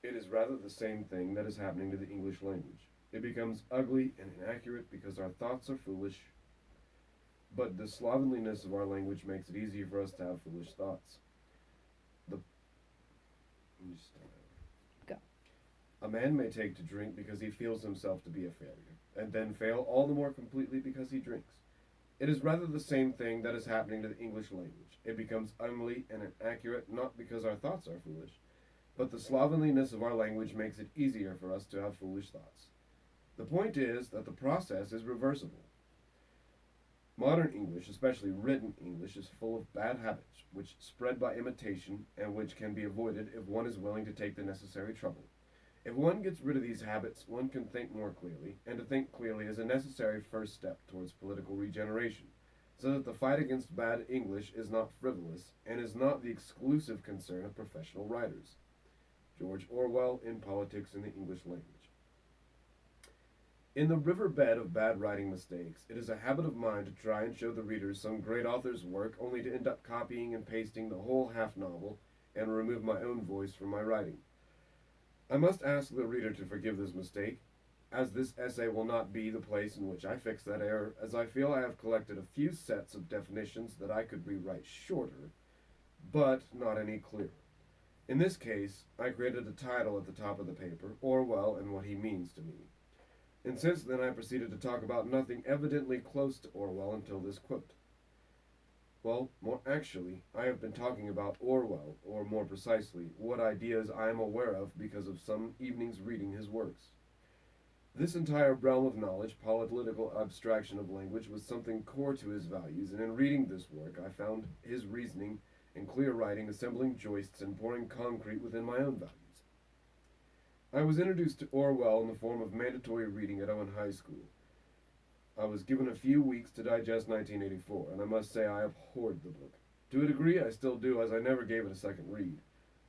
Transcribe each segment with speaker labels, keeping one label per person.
Speaker 1: It is rather the same thing that is happening to the English language. It becomes ugly and inaccurate because our thoughts are foolish, but the slovenliness of our language makes it easier for us to have foolish thoughts. The just,
Speaker 2: Go.
Speaker 1: A man may take to drink because he feels himself to be a failure, and then fail all the more completely because he drinks. It is rather the same thing that is happening to the English language. It becomes ugly and inaccurate not because our thoughts are foolish, but the slovenliness of our language makes it easier for us to have foolish thoughts. The point is that the process is reversible. Modern English, especially written English, is full of bad habits, which spread by imitation and which can be avoided if one is willing to take the necessary trouble. If one gets rid of these habits, one can think more clearly, and to think clearly is a necessary first step towards political regeneration, so that the fight against bad English is not frivolous and is not the exclusive concern of professional writers. George Orwell in Politics in the English Language. In the riverbed of bad writing mistakes, it is a habit of mine to try and show the readers some great author's work only to end up copying and pasting the whole half novel and remove my own voice from my writing. I must ask the reader to forgive this mistake, as this essay will not be the place in which I fix that error, as I feel I have collected a few sets of definitions that I could rewrite shorter, but not any clearer. In this case, I created a title at the top of the paper, Orwell and What He Means to Me. And since then I proceeded to talk about nothing evidently close to Orwell until this quote. Well, more actually, I have been talking about Orwell, or more precisely, what ideas I am aware of because of some evenings reading his works. This entire realm of knowledge, political abstraction of language, was something core to his values, and in reading this work I found his reasoning and clear writing assembling joists and pouring concrete within my own values. I was introduced to Orwell in the form of mandatory reading at Owen High School. I was given a few weeks to digest 1984, and I must say I abhorred the book. To a degree, I still do, as I never gave it a second read.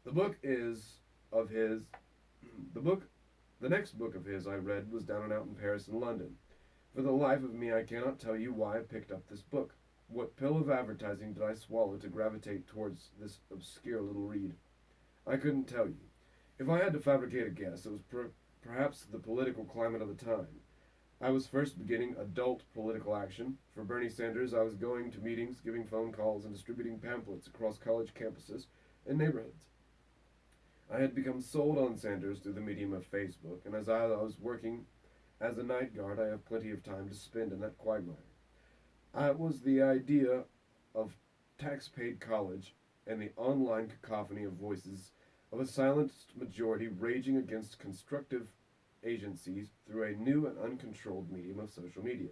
Speaker 1: The book is of his. The book. The next book of his I read was Down and Out in Paris and London. For the life of me, I cannot tell you why I picked up this book. What pill of advertising did I swallow to gravitate towards this obscure little read? I couldn't tell you. If I had to fabricate a guess, it was perhaps the political climate of the time. I was first beginning adult political action. For Bernie Sanders, I was going to meetings, giving phone calls, and distributing pamphlets across college campuses and neighborhoods. I had become sold on Sanders through the medium of Facebook, and as I was working as a night guard, I have plenty of time to spend in that quagmire. It was the idea of tax-paid college and the online cacophony of voices of a silenced majority raging against constructive agencies through a new and uncontrolled medium of social media.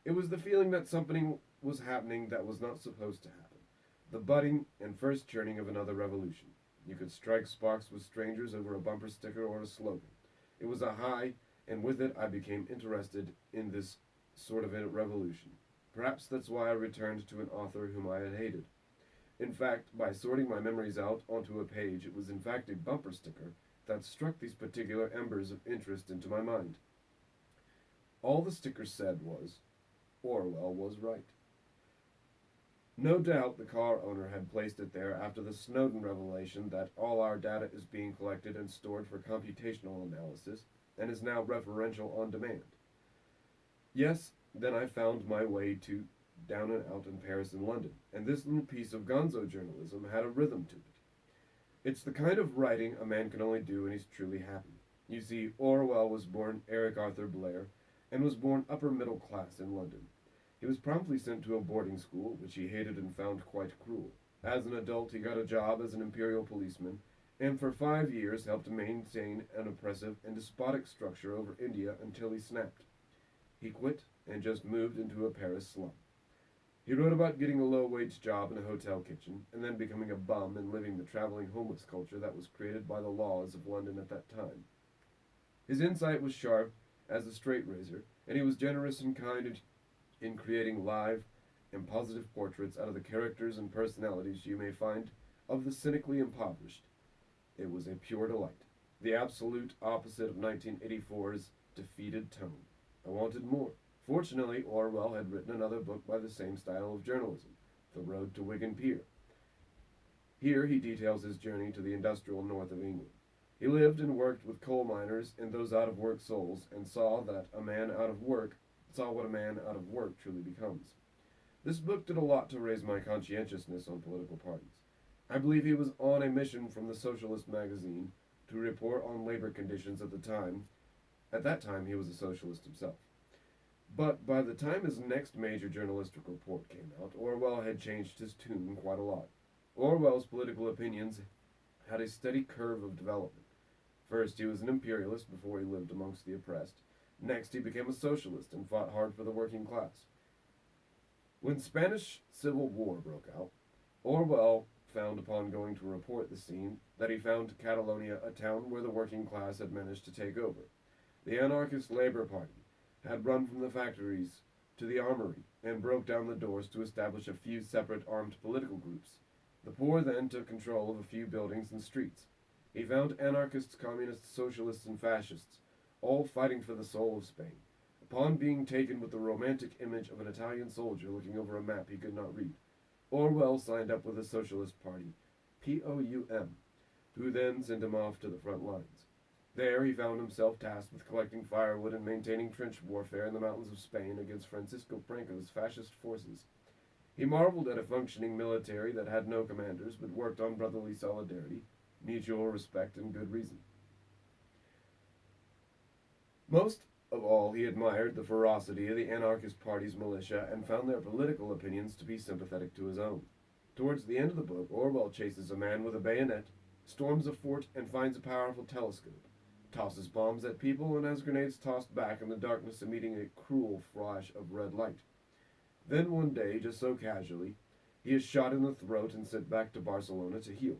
Speaker 1: It was the feeling that something was happening that was not supposed to happen. The budding and first churning of another revolution. You could strike sparks with strangers over a bumper sticker or a slogan. It was a high, and with it I became interested in this sort of a revolution. Perhaps that's why I returned to an author whom I had hated. In fact, by sorting my memories out onto a page, it was in fact a bumper sticker that struck these particular embers of interest into my mind. All the sticker said was, Orwell was right. No doubt the car owner had placed it there after the Snowden revelation that all our data is being collected and stored for computational analysis and is now referential on demand. Yes, then I found my way to Down and Out in Paris and London, and this little piece of gonzo journalism had a rhythm to it. It's the kind of writing a man can only do when he's truly happy. You see, Orwell was born Eric Arthur Blair and was born upper middle class in London. He was promptly sent to a boarding school, which he hated and found quite cruel. As an adult, he got a job as an imperial policeman, and for 5 years helped maintain an oppressive and despotic structure over India until he snapped. He quit and just moved into a Paris slum. He wrote about getting a low-wage job in a hotel kitchen, and then becoming a bum and living the traveling homeless culture that was created by the laws of London at that time. His insight was sharp as a straight razor, and he was generous and kind in creating live and positive portraits out of the characters and personalities you may find of the cynically impoverished. It was a pure delight, the absolute opposite of 1984's defeated tone. I wanted more. Fortunately, Orwell had written another book by the same style of journalism, The Road to Wigan Pier. Here he details his journey to the industrial north of England. He lived and worked with coal miners and those out of work souls, and saw what a man out of work truly becomes. This book did a lot to raise my conscientiousness on political parties. I believe he was on a mission from the Socialist magazine to report on labor conditions at the time. At that time, he was a socialist himself. But by the time his next major journalistic report came out, Orwell had changed his tune quite a lot. Orwell's political opinions had a steady curve of development. First, he was an imperialist before he lived amongst the oppressed. Next, he became a socialist and fought hard for the working class. When Spanish Civil War broke out, Orwell found upon going to report the scene that he found Catalonia a town where the working class had managed to take over. The anarchist Labour Party had run from the factories to the armory and broke down the doors to establish a few separate armed political groups. The poor then took control of a few buildings and streets. He found anarchists, communists, socialists, and fascists, all fighting for the soul of Spain. Upon being taken with the romantic image of an Italian soldier looking over a map he could not read, Orwell signed up with the Socialist Party, POUM, who then sent him off to the front lines. There he found himself tasked with collecting firewood and maintaining trench warfare in the mountains of Spain against Francisco Franco's fascist forces. He marveled at a functioning military that had no commanders, but worked on brotherly solidarity, mutual respect, and good reason. Most of all, he admired the ferocity of the anarchist party's militia and found their political opinions to be sympathetic to his own. Towards the end of the book, Orwell chases a man with a bayonet, storms a fort, and finds a powerful telescope, tosses bombs at people, and has grenades tossed back in the darkness, emitting a cruel flash of red light. Then one day, just so casually, he is shot in the throat and sent back to Barcelona to heal.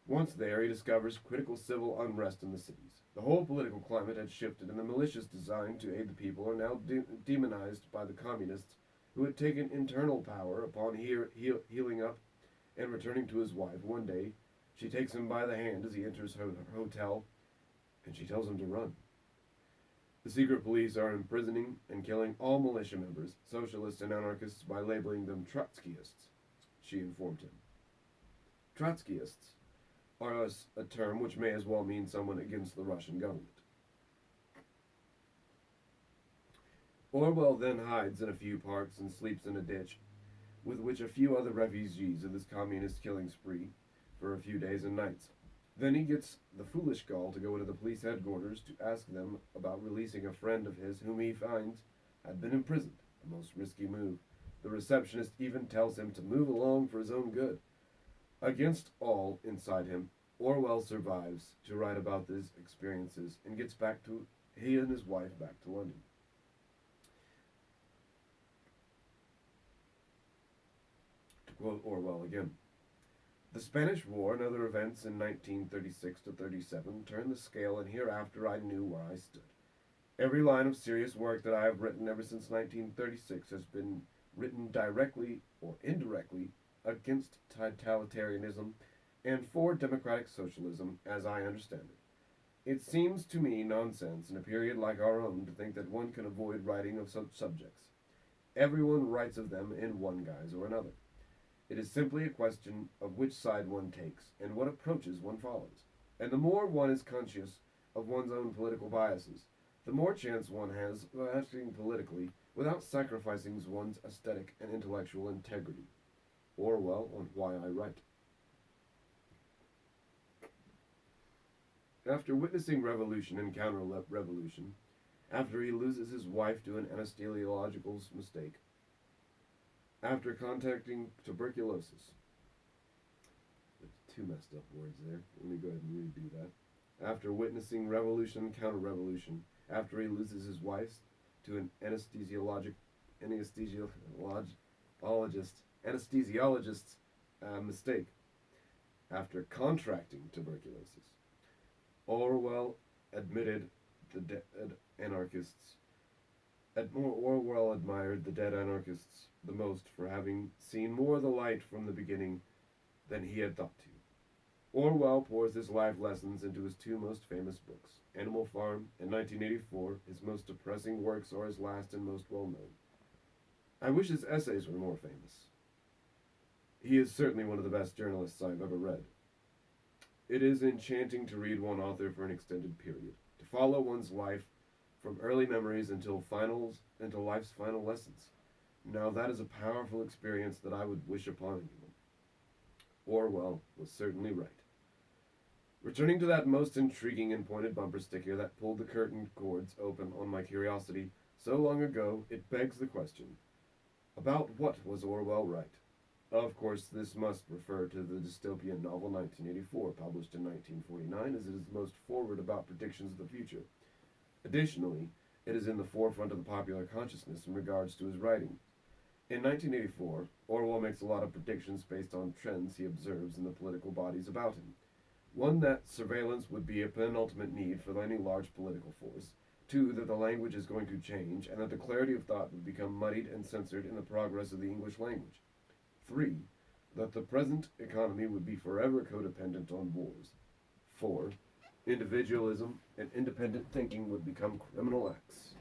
Speaker 1: Once there, he discovers critical civil unrest in the cities. The whole political climate had shifted, and the militias designed to aid the people are now demonized by the communists, who had taken internal power. Upon healing up and returning to his wife, one day she takes him by the hand as he enters her hotel, and she tells him to run. The secret police are imprisoning and killing all militia members, socialists and anarchists, by labeling them Trotskyists, she informed him. Trotskyists are a term which may as well mean someone against the Russian government. Orwell then hides in a few parks and sleeps in a ditch, with which a few other refugees of this communist killing spree for a few days and nights. Then he gets the foolish gall to go into the police headquarters to ask them about releasing a friend of his whom he finds had been imprisoned, a most risky move. The receptionist even tells him to move along for his own good. Against all inside him, Orwell survives to write about his experiences and gets he and his wife back to London. To quote Orwell again, the Spanish War and other events in 1936 to 37 turned the scale, and hereafter I knew where I stood. Every line of serious work that I have written ever since 1936 has been written directly or indirectly against totalitarianism and for democratic socialism, as I understand it. It seems to me nonsense in a period like our own to think that one can avoid writing of such subjects. Everyone writes of them in one guise or another. It is simply a question of which side one takes and what approaches one follows. And the more one is conscious of one's own political biases, the more chance one has of acting politically without sacrificing one's aesthetic and intellectual integrity. Orwell on Why I Write. After witnessing revolution and counter-revolution, after he loses his wife to an anesthesiological mistake, after contacting tuberculosis, there's two messed up words there, let me go ahead and redo that. After witnessing revolution and counter-revolution, after he loses his wife to an anesthesiologist's mistake, after contracting tuberculosis, Orwell admitted Orwell admired the dead anarchists the most for having seen more of the light from the beginning than he had thought to. Orwell pours his life lessons into his two most famous books, Animal Farm and 1984. His most depressing works are his last and most well known. I wish his essays were more famous. He is certainly one of the best journalists I've ever read. It is enchanting to read one author for an extended period, to follow one's life from early memories until life's final lessons. Now that is a powerful experience that I would wish upon anyone. Orwell was certainly right. Returning to that most intriguing and pointed bumper sticker that pulled the curtain cords open on my curiosity so long ago, it begs the question, about what was Orwell right? Of course, this must refer to the dystopian novel 1984, published in 1949, as it is most forward about predictions of the future. Additionally, it is in the forefront of the popular consciousness in regards to his writing. In 1984, Orwell makes a lot of predictions based on trends he observes in the political bodies about him. One, that surveillance would be a penultimate need for any large political force. Two, that the language is going to change, and that the clarity of thought would become muddied and censored in the progress of the English language. Three, that the present economy would be forever codependent on wars. Four, individualism and independent thinking would become criminal acts.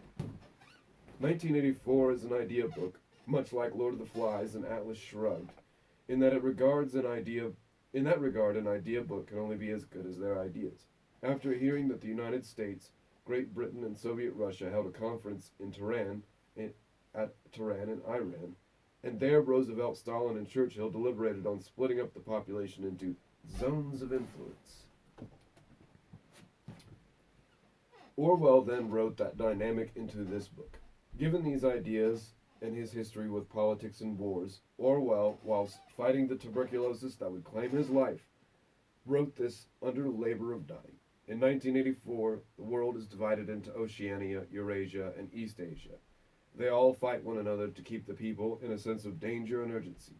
Speaker 1: 1984 is an idea book, much like Lord of the Flies and Atlas Shrugged, in that in that regard, an idea book can only be as good as their ideas. After hearing that the United States, Great Britain, and Soviet Russia held a conference in at Tehran in Iran, and there Roosevelt, Stalin, and Churchill deliberated on splitting up the population into zones of influence. Orwell then wrote that dynamic into this book. Given these ideas and his history with politics and wars, Orwell, whilst fighting the tuberculosis that would claim his life, wrote this under labor of dying. In 1984, the world is divided into Oceania, Eurasia, and East Asia. They all fight one another to keep the people in a sense of danger and urgency.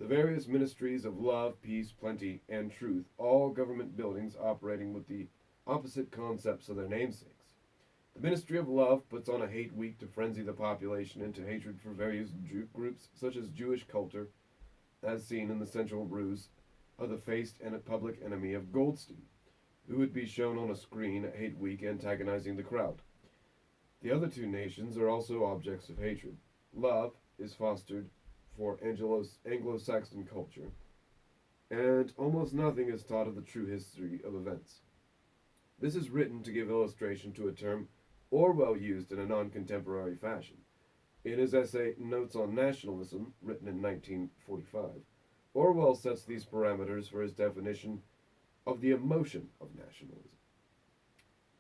Speaker 1: The various ministries of love, peace, plenty, and truth, all government buildings operating with the opposite concepts of their namesakes. The Ministry of Love puts on a hate week to frenzy the population into hatred for various groups such as Jewish culture, as seen in the central ruse of the faced and public enemy of Goldstein, who would be shown on a screen at Hate Week antagonizing the crowd. The other two nations are also objects of hatred. Love is fostered for Anglo-Saxon culture, and almost nothing is taught of the true history of events. This is written to give illustration to a term Orwell used in a non-contemporary fashion. In his essay Notes on Nationalism, written in 1945, Orwell sets these parameters for his definition of the emotion of nationalism.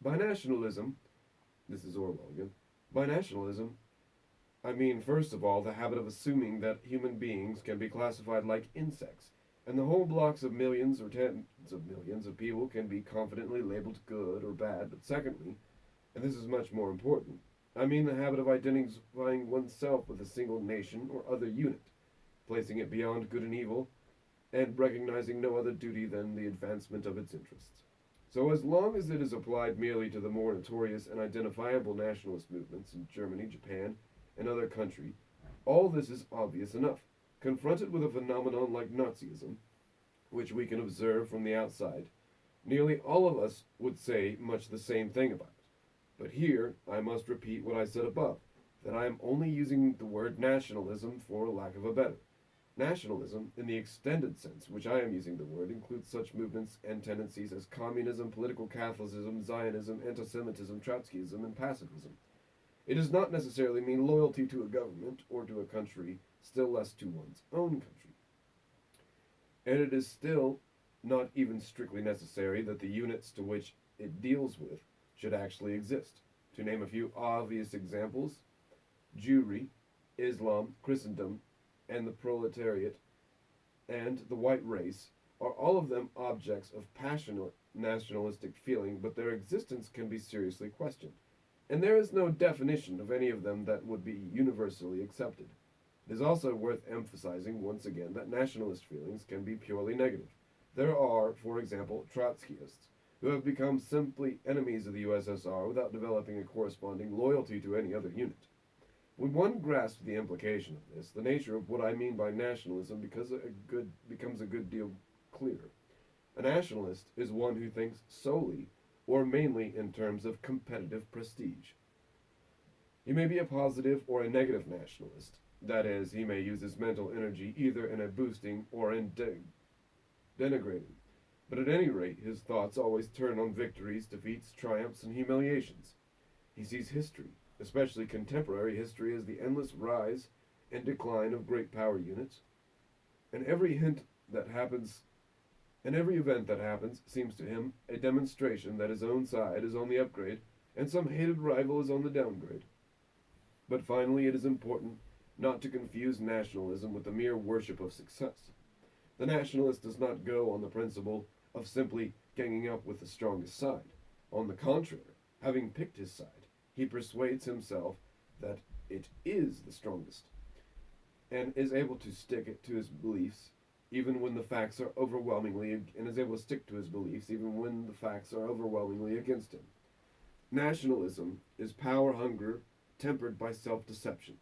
Speaker 1: By nationalism, this is Orwell again, by nationalism, I mean, first of all, the habit of assuming that human beings can be classified like insects, and the whole blocks of millions or tens of millions of people can be confidently labeled good or bad. But secondly, and this is much more important, I mean the habit of identifying oneself with a single nation or other unit, placing it beyond good and evil, and recognizing no other duty than the advancement of its interests. So as long as it is applied merely to the more notorious and identifiable nationalist movements in Germany, Japan, and other countries, all this is obvious enough. Confronted with a phenomenon like Nazism, which we can observe from the outside, nearly all of us would say much the same thing about it. But here, I must repeat what I said above, that I am only using the word nationalism for lack of a better. Nationalism, in the extended sense which I am using the word, includes such movements and tendencies as communism, political Catholicism, Zionism, anti-Semitism, Trotskyism, and pacifism. It does not necessarily mean loyalty to a government or to a country, still less to one's own country. And it is still not even strictly necessary that the units to which it deals with should actually exist. To name a few obvious examples, Jewry, Islam, Christendom, and the proletariat, and the white race are all of them objects of passionate nationalistic feeling, but their existence can be seriously questioned. And there is no definition of any of them that would be universally accepted. It is also worth emphasizing once again that nationalist feelings can be purely negative. There are, for example, Trotskyists, who have become simply enemies of the USSR without developing a corresponding loyalty to any other unit. When one grasps the implication of this, the nature of what I mean by nationalism becomes a good deal clearer. A nationalist is one who thinks solely or mainly in terms of competitive prestige. He may be a positive or a negative nationalist. That is, he may use his mental energy either in a boosting or in denigrating. But at any rate, his thoughts always turn on victories, defeats, triumphs, and humiliations. He sees history, especially contemporary history, as the endless rise and decline of great power units, and every hint that happens and every event that happens seems to him a demonstration that his own side is on the upgrade and some hated rival is on the downgrade. But finally, it is important not to confuse nationalism with the mere worship of success. The nationalist does not go on the principle of simply ganging up with the strongest side. On the contrary, having picked his side, he persuades himself that it is the strongest, and is able to stick it to his beliefs even when the facts are overwhelmingly and is able to stick to his beliefs even when the facts are overwhelmingly against him. Nationalism is power hunger tempered by self-deception.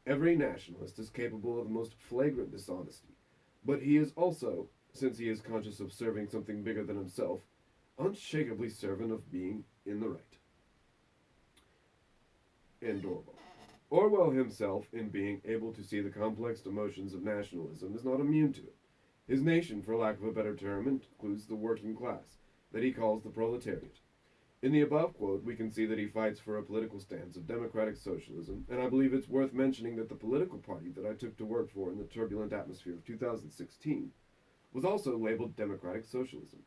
Speaker 1: Every nationalist is capable of the most flagrant dishonesty, but he is also, since he is conscious of serving something bigger than himself, unshakably certain of being in the right. And Orwell. Orwell himself, in being able to see the complex emotions of nationalism, is not immune to it. His nation, for lack of a better term, includes the working class, that he calls the proletariat. In the above quote, we can see that he fights for a political stance of democratic socialism, and I believe it's worth mentioning that the political party that I took to work for in the turbulent atmosphere of 2016 was also labeled democratic socialism.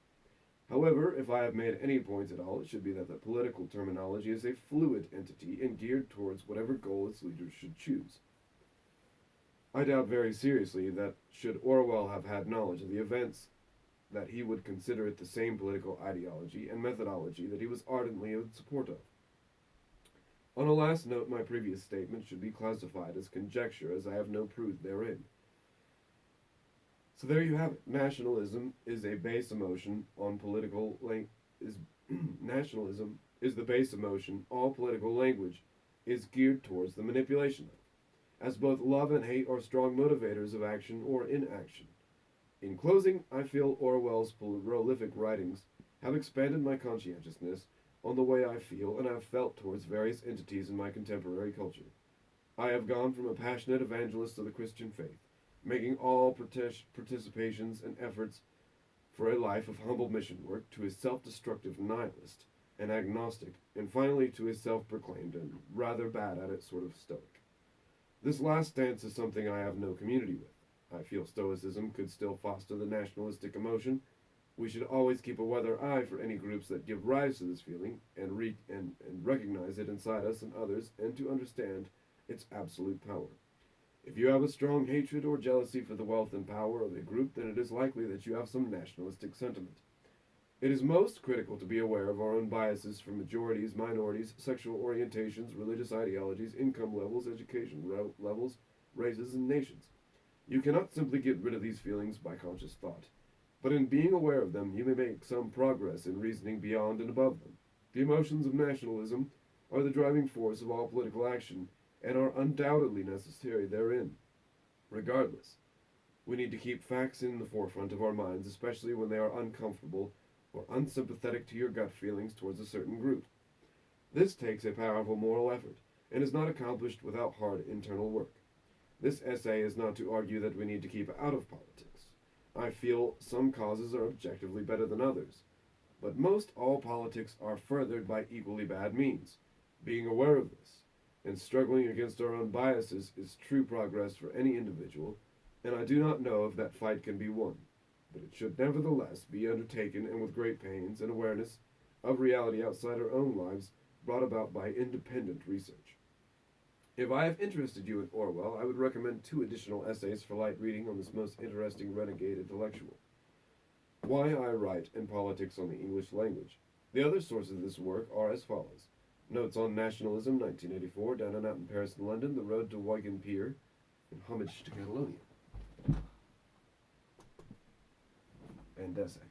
Speaker 1: However, if I have made any point at all, it should be that the political terminology is a fluid entity and geared towards whatever goal its leaders should choose. I doubt very seriously that, should Orwell have had knowledge of the events, that he would consider it the same political ideology and methodology that he was ardently in support of. On a last note, my previous statement should be classified as conjecture, as I have no proof therein. So there you have it. Nationalism is a base emotion on political nationalism is the base emotion all political language is geared towards the manipulation of, as both love and hate are strong motivators of action or inaction. In closing, I feel Orwell's prolific writings have expanded my conscientiousness on the way I feel and have felt towards various entities in my contemporary culture. I have gone from a passionate evangelist of the Christian faith, making all participations and efforts for a life of humble mission work, to a self-destructive nihilist and agnostic, and finally to a self-proclaimed and rather bad at it sort of stoic. This last stance is something I have no community with. I feel Stoicism could still foster the nationalistic emotion. We should always keep a weather eye for any groups that give rise to this feeling and recognize it inside us and others, and to understand its absolute power. If you have a strong hatred or jealousy for the wealth and power of a group, then it is likely that you have some nationalistic sentiment. It is most critical to be aware of our own biases for majorities, minorities, sexual orientations, religious ideologies, income levels, education levels, races, and nations. You cannot simply get rid of these feelings by conscious thought, but in being aware of them, you may make some progress in reasoning beyond and above them. The emotions of nationalism are the driving force of all political action, and are undoubtedly necessary therein. Regardless, we need to keep facts in the forefront of our minds, especially when they are uncomfortable or unsympathetic to your gut feelings towards a certain group. This takes a powerful moral effort, and is not accomplished without hard internal work. This essay is not to argue that we need to keep out of politics. I feel some causes are objectively better than others, but most all politics are furthered by equally bad means. Being aware of this, and struggling against our own biases, is true progress for any individual, and I do not know if that fight can be won, but it should nevertheless be undertaken, and with great pains and awareness of reality outside our own lives, brought about by independent research. If I have interested you in Orwell, I would recommend 2 additional essays for light reading on this most interesting renegade intellectual. Why I Write and Politics on the English Language. The other sources of this work are as follows: Notes on Nationalism, 1984, Down and Out in Paris and London, The Road to Wigan Pier, and Homage to Catalonia. And essay.